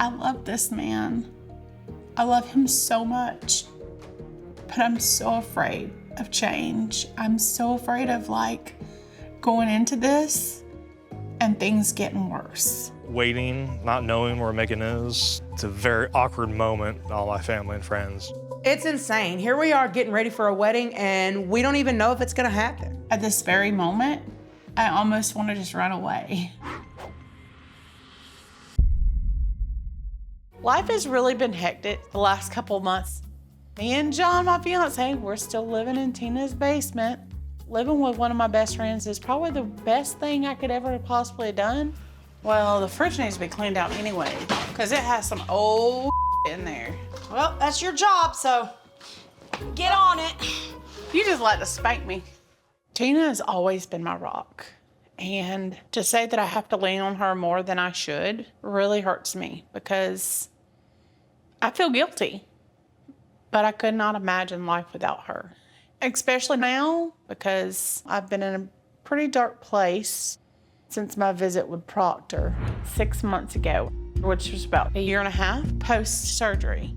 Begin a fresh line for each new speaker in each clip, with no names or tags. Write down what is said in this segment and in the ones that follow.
I love this man. I love him so much, but I'm so afraid of change. I'm so afraid of like going into this and things getting worse.
Waiting, not knowing where Meghan is. It's a very awkward moment with all my family and friends.
It's insane. Here we are getting ready for a wedding and we don't even know if it's gonna happen.
At this very moment, I almost want to just run away. Life has really been hectic the last couple of months. Me and John, my fiance, we're still living in Tina's basement. Living with one of my best friends is probably the best thing I could ever possibly have done. Well, the fridge needs to be cleaned out anyway, because it has some old in there.
Well, that's your job, so get on it.
You just like to spank me. Tina has always been my rock. And to say that I have to lean on her more than I should really hurts me because I feel guilty. But I could not imagine life without her. Especially now because I've been in a pretty dark place since my visit with Proctor 6 months ago, which was about a year and a half post-surgery.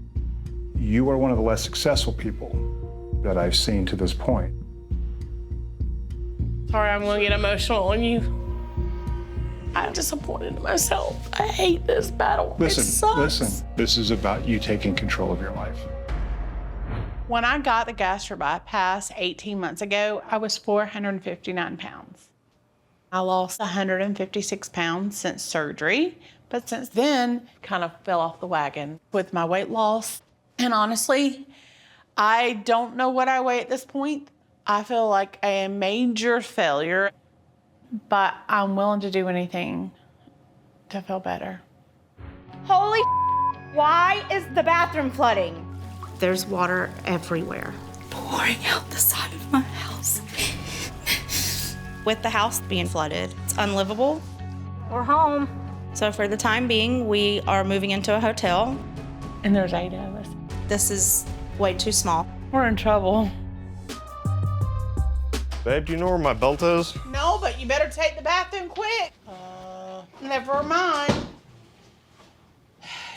You are one of the less successful people that I've seen to this point.
Sorry, I'm gonna get emotional on you. I'm disappointed in myself. I hate this battle. It sucks.
Listen, this is about you taking control of your life.
When I got the gastric bypass 18 months ago, I was 459 pounds. I lost 156 pounds since surgery, but since then, kind of fell off the wagon with my weight loss. And honestly, I don't know what I weigh at this point. I feel like a major failure, but I'm willing to do anything to feel better.
Holy why is the bathroom flooding?
There's water everywhere.
Pouring out the side of my house.
With the house being flooded, it's unlivable.
We're home.
So for the time being, we are moving into a hotel.
And there's 8 of us.
This is way too small.
We're in trouble.
Babe, do you know where my belt is?
No, but you better take the bathroom quick. Never mind.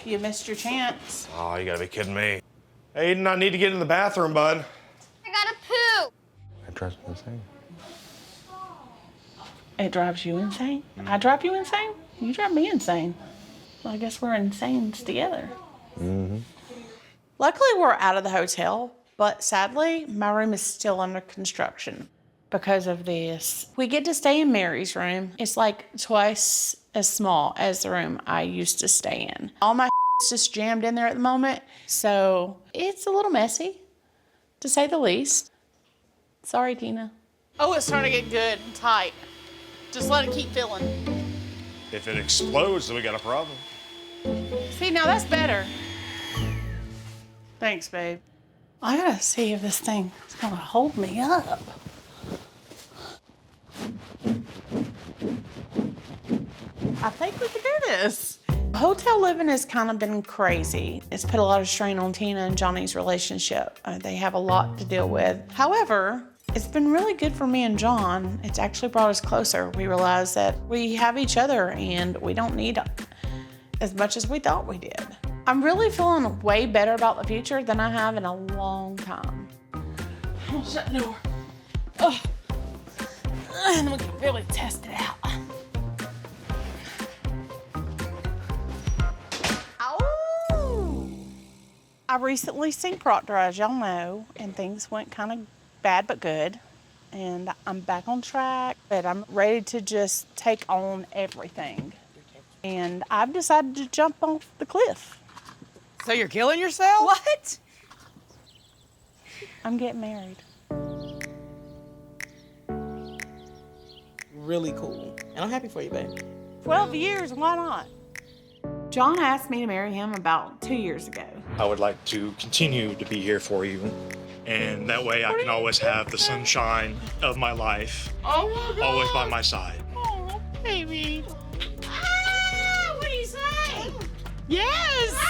You missed your chance.
Oh, you gotta be kidding me. Aiden, I need to get in the bathroom, bud.
I gotta poo.
That drives me insane.
It drives you insane? I drive you insane? You drive me insane. Well, I guess we're insanes together.
Mm-hmm.
Luckily, we're out of the hotel, but sadly, my room is still under construction because of this. We get to stay in Mary's room. It's like twice as small as the room I used to stay in. All my is just jammed in there at the moment, so it's a little messy, to say the least. Sorry, Tina. Oh, it's starting to get good and tight. Just let it keep filling.
If it explodes, then we got a problem.
See, now that's better. Thanks, babe. I gotta see if this thing is gonna hold me up. I think we can do this. Hotel living has kind of been crazy. It's put a lot of strain on Tina and Johnny's relationship. They have a lot to deal with. However, it's been really good for me and John. It's actually brought us closer. We realized that we have each other and we don't need as much as we thought we did. I'm really feeling way better about the future than I have in a long time. I'll shut the door. Oh. And we can really test it out. Ow! I recently seen Proctor, as y'all know, and things went kind of bad but good. And I'm back on track, but I'm ready to just take on everything. And I've decided to jump off the cliff.
So you're killing yourself?
What?
I'm getting married.
Really cool. And I'm happy for you, babe.
12 years, why not? John asked me to marry him about 2 years ago.
I would like to continue to be here for you. And that way I can always have the sunshine of my life always by my side.
Oh, baby.
What do you say?
Yes!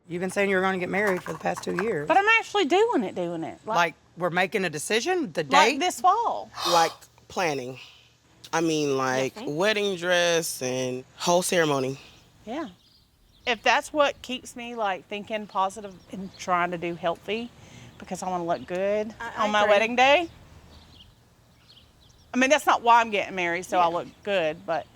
You've been saying you were going to get married for the past 2 years.
But I'm actually doing it.
Like we're making a decision, the date?
Like this fall.
Like planning. I mean, like wedding dress and whole ceremony.
Yeah. If that's what keeps me like thinking positive and trying to do healthy because I want to look good on my wedding day. I mean, that's not why I'm getting married, so I look good, but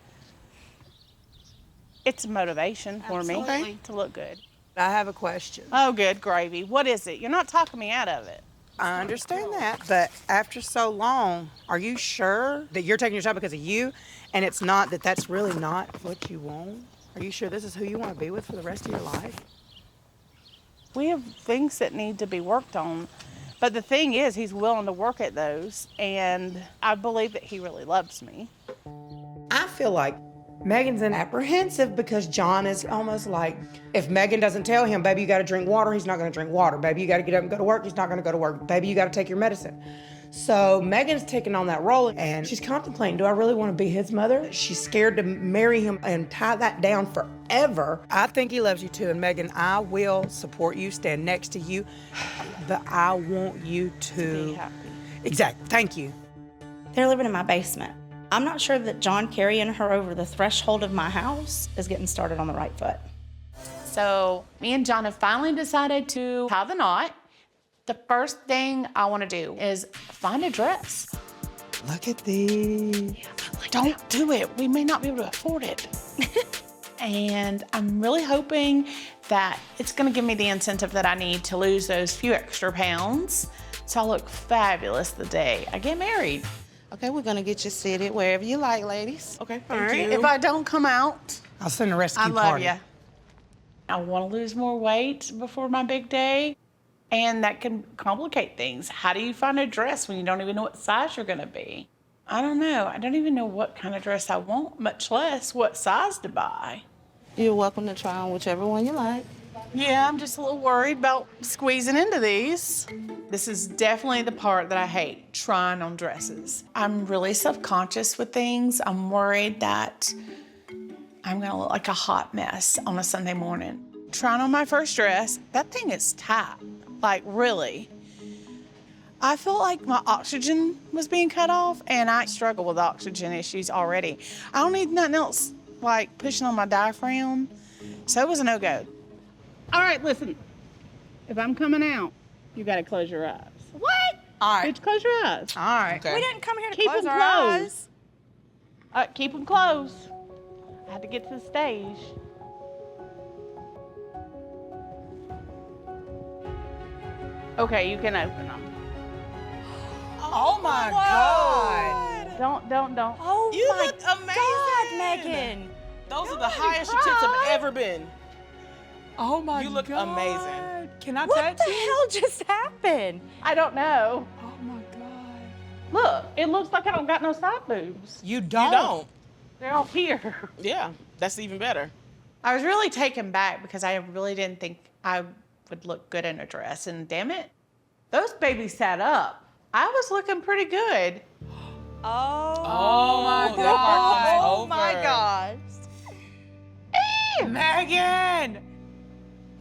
it's a motivation for me to look good.
I have a question.
Oh, good gravy. What is it? You're not talking me out of it.
I understand that, but after so long, are you sure that you're taking your time because of you and it's not that that's really not what you want? Are you sure this is who you want to be with for the rest of your life?
We have things that need to be worked on. But the thing is, he's willing to work at those, and I believe that he really loves me.
I feel like Meghan's apprehensive because Jon is almost like, if Meghan doesn't tell him, baby, you got to drink water, he's not going to drink water. Baby, you got to get up and go to work, he's not going to go to work. Baby, you got to take your medicine. So Meghan's taking on that role, and she's contemplating, do I really want to be his mother? She's scared to marry him and tie that down forever. I think he loves you too, and Meghan, I will support you, stand next to you, but I want you to
be happy.
Exactly, thank you.
They're living in my basement. I'm not sure that Jon carrying her over the threshold of my house is getting started on the right foot.
So me and Jon have finally decided to tie the knot. The first thing I want to do is find a dress.
Look at these.
Don't do it. We may not be able to afford it. And I'm really hoping that it's going to give me the incentive that I need to lose those few extra pounds so I look fabulous the day I get married.
Okay, we're gonna get you seated wherever you like, ladies.
Okay,
All
thank
right.
you.
If I don't come out,
I'll send a rescue
I love
party.
you. I want to lose more weight before my big day, and that can complicate things. How do you find a dress when you don't even know what size you're going to be? I don't know. I don't even know what kind of dress I want, much less what size to buy.
You're welcome to try on whichever one you like.
Yeah, I'm just a little worried about squeezing into these. This is definitely the part that I hate, trying on dresses. I'm really self-conscious with things. I'm worried that I'm gonna look like a hot mess on a Sunday morning. Trying on my first dress, that thing is tight, like really. I felt like my oxygen was being cut off, and I struggle with oxygen issues already. I don't need nothing else like pushing on my diaphragm, so it was a no-go. All right, listen. If I'm coming out, you gotta close your eyes.
What?
All right.
Bitch, close your eyes.
All right.
Okay.
We didn't come here to
Keep
close
them
our
closed.
eyes.
Keep them closed. I had to get to the stage. Okay, you can open them.
Oh my God.
Don't.
Oh
You
my
look amazing.
God, Meghan.
Those are the highest your tits have ever been.
Oh my God.
You look amazing.
Can I
What
touch
the
you?
hell just happened?
I don't know.
Oh my God.
Look, it looks like I don't got no side boobs.
You don't?
You don't.
They're all here.
Yeah, that's even better.
I was really taken back because I really didn't think I would look good in a dress, and damn it, those babies sat up. I was looking pretty good.
Oh
my
that part is
Oh
over.
my gosh.
Meghan!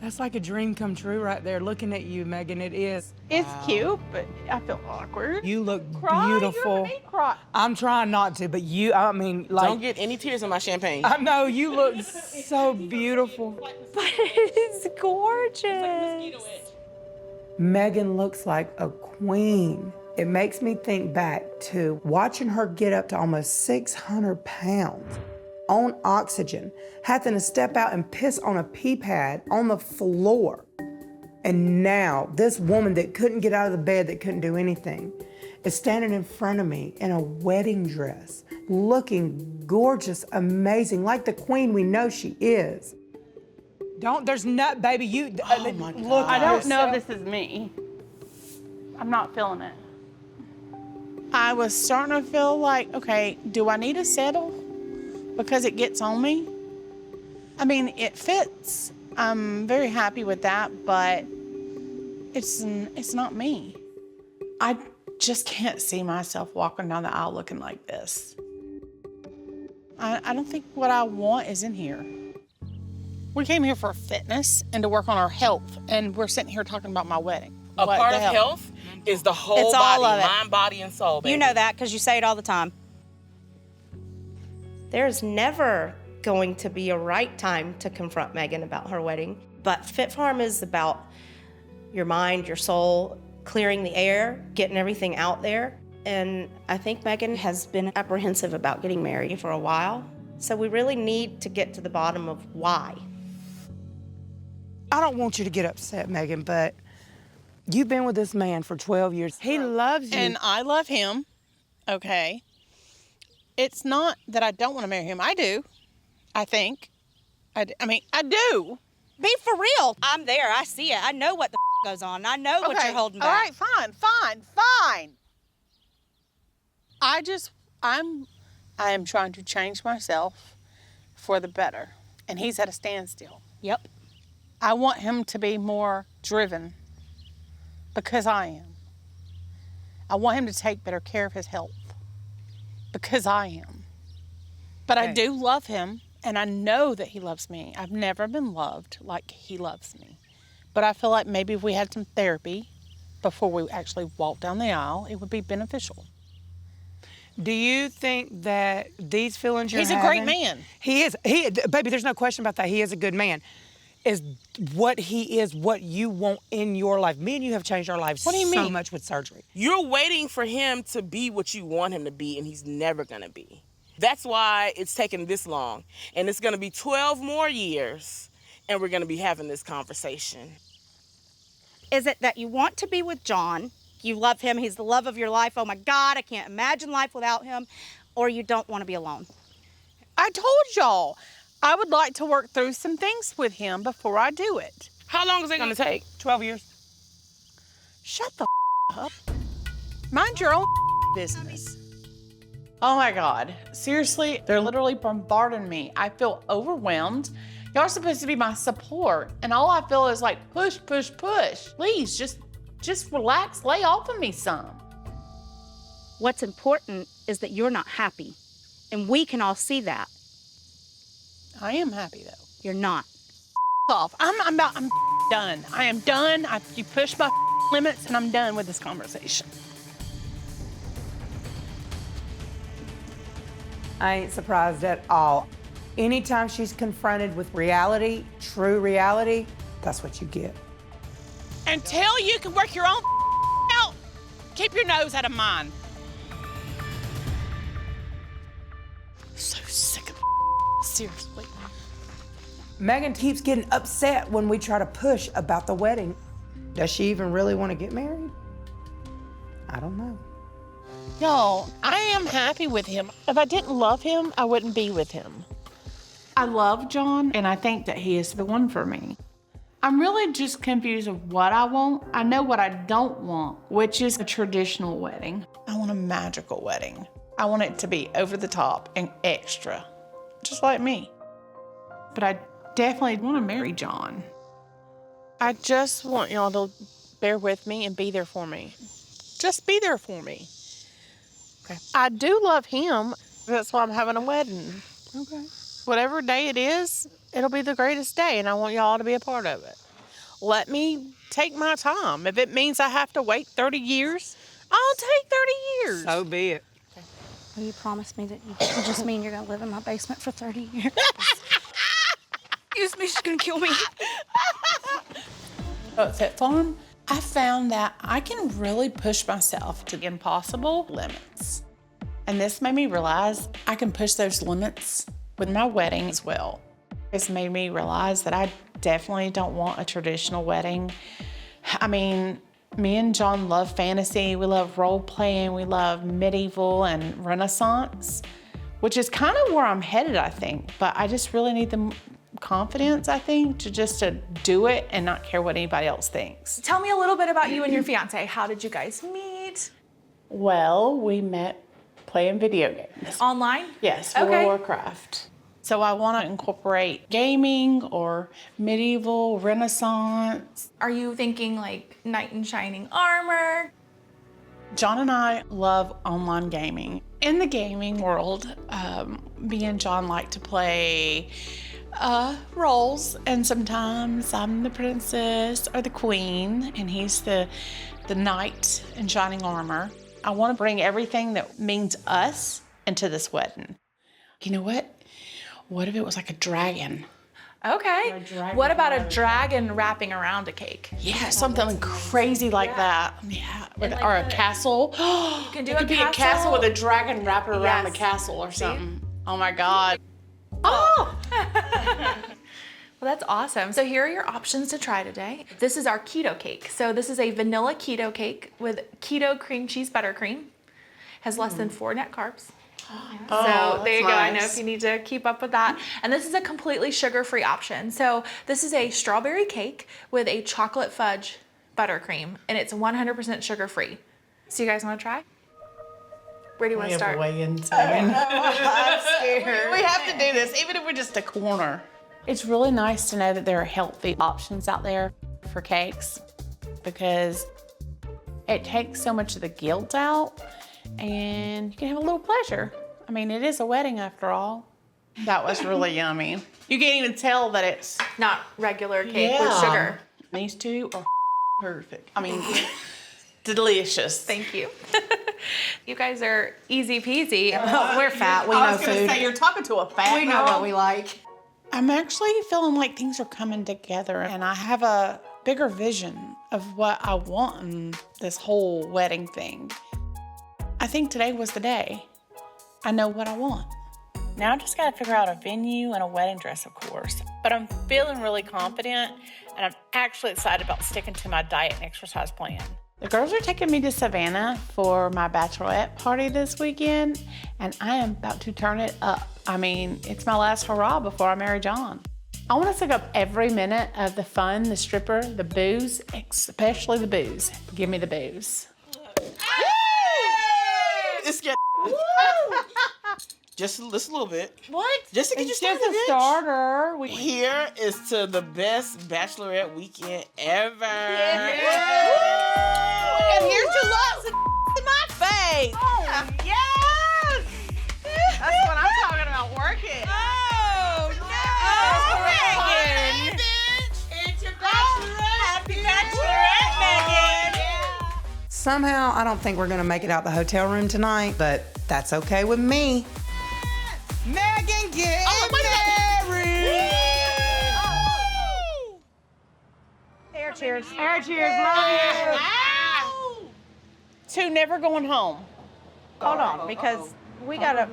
That's like a dream come true right there. Looking at you, Meghan, it is.
It's cute, but I feel awkward.
You look
Cry,
beautiful.
You make me cry.
I'm trying not to, but you, I mean, like.
Don't get any tears in my champagne.
I know, you look so beautiful.
But it is gorgeous.
Meghan looks like a queen. It makes me think back to watching her get up to almost 600 pounds on oxygen, having to step out and piss on a pee pad on the floor. And now this woman that couldn't get out of the bed, that couldn't do anything, is standing in front of me in a wedding dress, looking gorgeous, amazing, like the queen we know she is. There's not, baby, you,
Oh my God.
look.
I don't know if this is me. I'm not feeling it. I was starting to feel like, okay, do I need to settle? Because it gets on me. I mean, it fits. I'm very happy with that, but it's not me. I just can't see myself walking down the aisle looking like this. I don't think what I want is in here. We came here for fitness and to work on our health, and we're sitting here talking about my wedding.
A
What
part
the
of
hell?
health is the whole
It's all
body,
of it.
mind, body, and soul, baby.
You know that because you say it all the time. There's never going to be a right time to confront Meghan about her wedding. But Fit Farm is about your mind, your soul, clearing the air, getting everything out there. And I think Meghan has been apprehensive about getting married for a while. So we really need to get to the bottom of why.
I don't want you to get upset, Meghan, but you've been with this man for 12 years. He loves you.
And I love him, okay? It's not that I don't want to marry him. I do, I think. I do.
Be for real. I'm there. I see it. I know what the goes on. I know what you're holding back.
All right, fine. I am trying to change myself for the better. And he's at a standstill.
Yep.
I want him to be more driven because I am. I want him to take better care of his health because I am. But I do love him, and I know that he loves me. I've never been loved like he loves me. But I feel like maybe if we had some therapy before we actually walk down the aisle, it would be beneficial.
Do you think that these feelings you're
He's
having...
a great man.
He is. Baby, there's no question about that. He is a good man. Is what he is what you want in your life. Me and you have changed our lives so much with surgery.
You're waiting for him to be what you want him to be, and he's never going to be. That's why it's taken this long. And it's going to be 12 more years, and we're going to be having this conversation.
Is it that you want to be with John, you love him, he's the love of your life, oh my God, I can't imagine life without him, or you don't want to be alone?
I told y'all I would like to work through some things with him before I do it.
How long is it going to take?
12 years.
Shut the up. Mind your own business. Oh my God. Seriously, they're literally bombarding me. I feel overwhelmed. Y'all are supposed to be my support, and all I feel is like push. Please, just relax, lay off of me some.
What's important is that you're not happy, and we can all see that.
I am happy though.
You're not.
Off. I'm done. I am done. You pushed my limits, and I'm done with this conversation.
I ain't surprised at all. Anytime she's confronted with reality, true reality, that's what you get.
Until you can work your own out, keep your nose out of mine. So sick of seriously.
Meghan keeps getting upset when we try to push about the wedding. Does she even really want to get married? I don't know.
Y'all, I am happy with him. If I didn't love him, I wouldn't be with him. I love John, and I think that he is the one for me. I'm really just confused of what I want. I know what I don't want, which is a traditional wedding. I want a magical wedding. I want it to be over the top and extra, just like me. But I definitely want to marry John. I just want y'all to bear with me and be there for me. Just be there for me. Okay. I do love him. That's why I'm having a wedding.
Okay.
Whatever day it is, it'll be the greatest day, and I want y'all to be a part of it. Let me take my time. If it means I have to wait 30 years, I'll take 30 years.
So be it.
Okay. Will you promise me that you just mean you're going to live in my basement for 30 years? Excuse me, she's going to kill me.
At Fit Farm, I found that I can really push myself to impossible limits. And this made me realize I can push those limits with my wedding as well. It's made me realize that I definitely don't want a traditional wedding. I mean, me and John love fantasy, we love role playing, we love medieval and Renaissance, which is kind of where I'm headed, I think. But I just really need the confidence, I think, to do it and not care what anybody else thinks.
Tell me a little bit about you and your fiance. How did you guys meet?
Well, we met playing video games.
Online?
Yes, World of Warcraft. So I want to incorporate gaming or medieval, Renaissance.
Are you thinking like knight in shining armor?
John and I love online gaming. In the gaming world, me and John like to play roles, and sometimes I'm the princess or the queen, and he's the knight in shining armor. I want to bring everything that means us into this wedding. You know what? What if it was like a dragon?
Okay. What about a dragon wrapping around a cake?
Yeah, something crazy like that. Yeah, or a castle.
You can do
It could be a castle with a dragon wrapped around the
Yes.
castle or something. Oh my God.
Oh! Well, that's awesome. So here are your options to try today. This is our keto cake. So this is a vanilla keto cake with keto cream cheese buttercream. Has less than 4 net carbs. So there you go. I know if you need to keep up with that. And this is a completely sugar-free option. So this is a strawberry cake with a chocolate fudge buttercream, and it's 100% sugar-free. So you guys want to try? Where do you want to start?
I'm scared. We have to do this, even if we're just a corner. It's really nice to know that there are healthy options out there for cakes because it takes so much of the guilt out and you can have a little pleasure. I mean, it is a wedding after all. That was really yummy. You can't even tell that it's
Not regular cake with sugar.
These two are perfect. I mean, delicious.
Thank you. You guys are easy peasy.
We're fat. We
I
know
was going to
food.
say, you're talking to a fat
We know what we like.
I'm actually feeling like things are coming together and I have a bigger vision of what I want in this whole wedding thing. I think today was the day. I know what I want. Now I just got to figure out a venue and a wedding dress, of course. But I'm feeling really confident and I'm actually excited about sticking to my diet and exercise plan. The girls are taking me to Savannah for my bachelorette party this weekend, and I am about to turn it up. I mean, it's my last hurrah before I marry John. I want to soak up every minute of the fun, the stripper, the booze, especially the booze. Give me the booze.
It's getting just a little bit.
What?
Just to get you started,
Just a
bitch.
starter.
Here is to the best bachelorette weekend ever.
And here's your love in my face.
Oh, yes!
That's what I'm talking about. Work it.
Oh, no! Megan! It's your bachelorette! Happy bachelorette, Megan!
Somehow, I don't think we're gonna make it out the hotel room tonight, but that's okay with me.
Megan, get married!
Air cheers. Air cheers. Love you. Two never going home.
Hold on, because we gotta.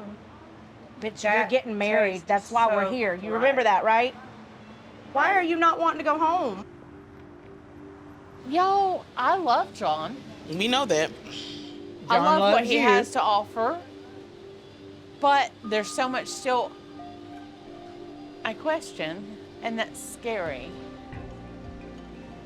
Bitch, you're getting married. That's why we're here. You remember that, right? Why are you not wanting to go home?
Yo, I love John.
We know that.
I love what
loves
he
you.
has to offer. But there's so much still I question, and that's scary.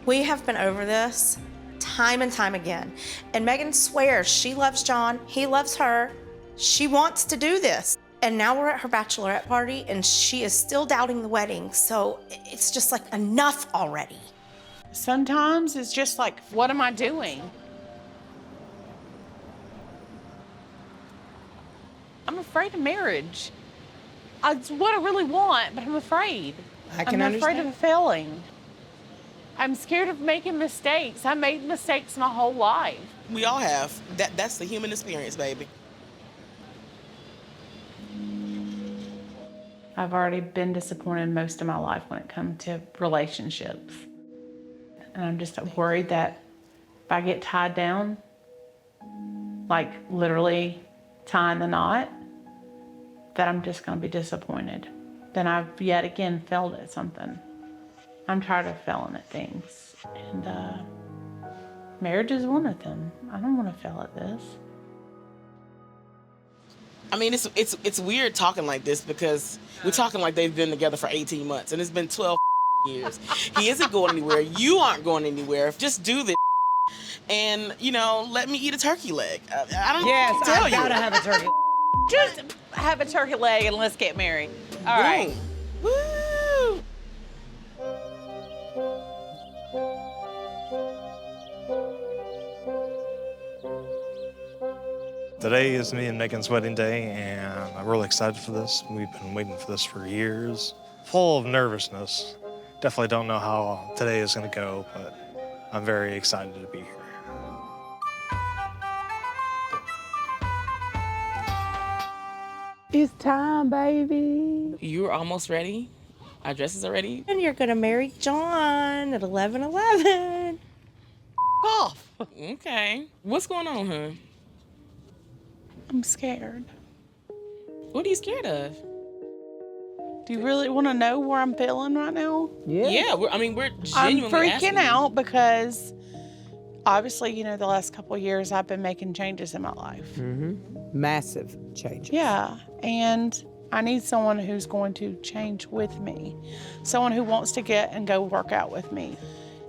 We have been over this time and time again. And Meghan swears she loves John, he loves her. She wants to do this. And now we're at her bachelorette party and she is still doubting the wedding. So it's just like enough already.
Sometimes it's just like, what am I doing? I'm afraid of marriage. It's what I really want, but I'm afraid.
I can
I'm afraid
understand.
of failing. I'm scared of making mistakes. I made mistakes my whole life.
We all have. That's the human experience, baby.
I've already been disappointed most of my life when it comes to relationships. And I'm just worried that if I get tied down, like literally tying the knot, that I'm just gonna be disappointed. Then I've yet again failed at something. I'm tired of failing at things. And marriage is one of them. I don't wanna fail at this.
I mean, it's weird talking like this because we're talking like they've been together for 18 months and it's been 12 years. He isn't going anywhere. You aren't going anywhere. Just do this and, let me eat a turkey leg. I don't know what to tell you.
gotta have a turkey.
Just have a turkey leg and let's get married. All right.
Woo!
Today is me and Meghan's wedding day, and I'm really excited for this. We've been waiting for this for years. Full of nervousness. Definitely don't know how today is going to go, but I'm very excited to be here.
It's time, baby.
You're almost ready. Our dresses are ready.
And you're gonna marry John at 11:11.
Off. Okay. What's going on, huh?
I'm scared.
What are you scared of?
Do you really want to know where I'm feeling right now?
Yeah, we're
I'm
genuinely
freaking
asking you.
out because obviously, you know, the last couple of years I've been making changes in my life.
Massive changes.
Yeah, and I need someone who's going to change with me, someone who wants to get and go work out with me.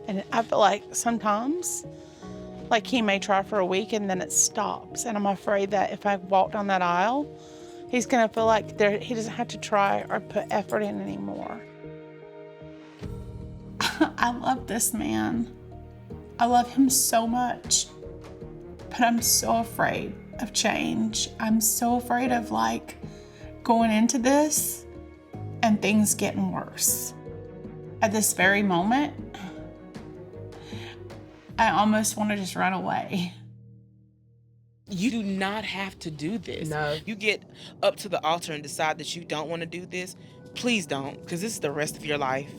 And I feel like sometimes, like he may try for a week and then it stops. And I'm afraid that if I walk down that aisle, he's gonna feel like he doesn't have to try or put effort in anymore. I love this man. I love him so much, but I'm so afraid of change. I'm so afraid of like going into this and things getting worse. At this very moment, I almost want to just run away.
You do not have to do this.
No.
You get up to the altar and decide that you don't want to do this. Please don't, because this is the rest of your life.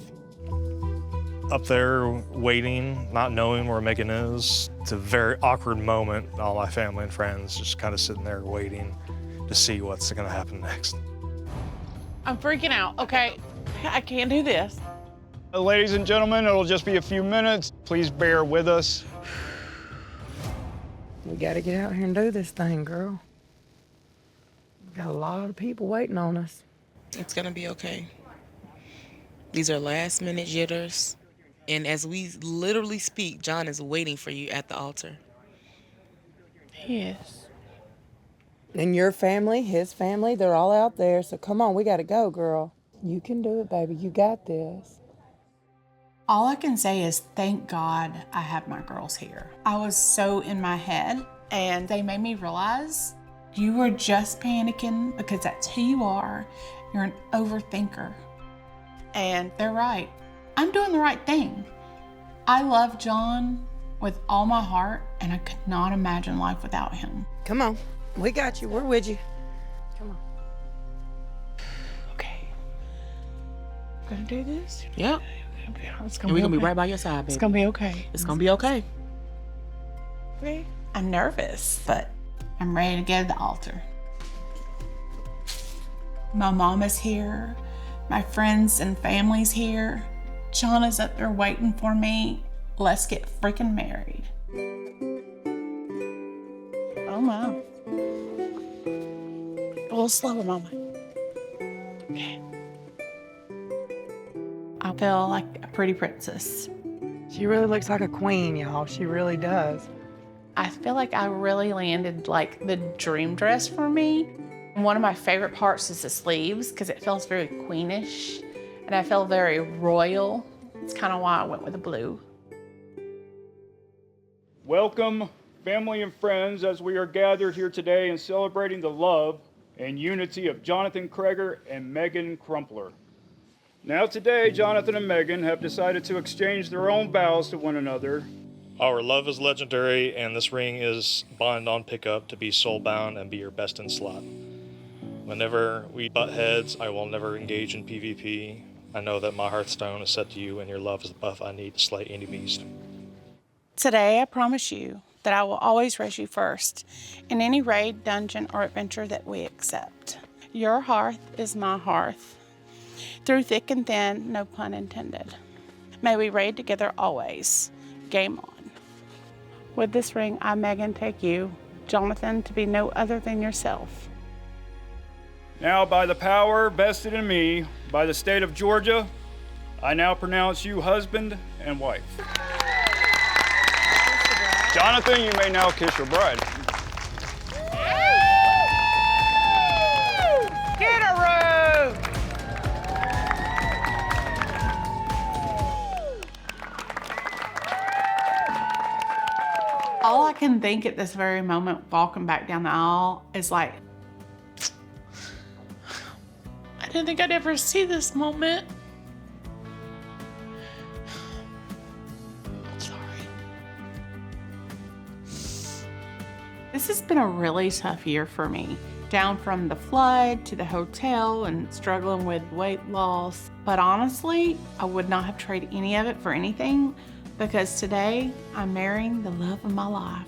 Up there waiting, not knowing where Meghan is. It's a very awkward moment. All my family and friends just kind of sitting there waiting to see what's going to happen next.
I'm freaking out, okay? I can't do this.
Ladies and gentlemen, it'll just be a few minutes. Please bear with us.
We got to get out here and do this thing, girl. We got a lot of people waiting on us.
It's going to be okay. These are last-minute jitters. And as we literally speak, John is waiting for you at the altar.
Yes.
And your family, his family, they're all out there. So come on, we got to go, girl. You can do it, baby. You got this.
All I can say is thank God I have my girls here. I was so in my head and they made me realize you were just panicking because that's who you are. You're an overthinker. And they're right. I'm doing the right thing. I love John with all my heart and I could not imagine life without him.
Come on. We got you. We're with you. Come on.
Okay. I'm gonna do this.
Yep.
It's
And we're going to be right by your side, baby.
It's gonna be okay.
It's going to be okay.
Okay. I'm nervous, but I'm ready to go to the altar. My mom is here. My friends and family's here. John is up there waiting for me. Let's get freaking married. Oh my. A little slower, Mama. Okay. I feel like a pretty princess.
She really looks like a queen, y'all. She really does.
I feel like I really landed like the dream dress for me. One of my favorite parts is the sleeves because it feels very queenish and I feel very royal. It's kind of why I went with the blue.
Welcome, family and friends, as we are gathered here today and celebrating the love and unity of Jonathan Kreger and Meghan Crumpler. Now today, Jonathan and Meghan have decided to exchange their own vows to one another.
Our love is legendary, and this ring is bond on pickup to be soul-bound and be your best in slot. Whenever we butt heads, I will never engage in PvP. I know that my hearthstone is set to you, and your love is the buff I need to slay any beast.
Today, I promise you that I will always raise you first in any raid, dungeon, or adventure that we accept. Your hearth is my hearth. Through thick and thin, no pun intended. May we raid together always. Game on. With this ring, I, Meghan, take you, Jonathan, to be no other than yourself.
Now, by the power vested in me by the state of Georgia, I now pronounce you husband and wife. Jonathan, you may now kiss your bride.
Get a room!
All I can think at this very moment, walking back down the aisle, is like, I didn't think I'd ever see this moment. I'm sorry. This has been a really tough year for me. down from the flood to the hotel and struggling with weight loss. But honestly, I would not have traded any of it for anything because today I'm marrying the love of my life.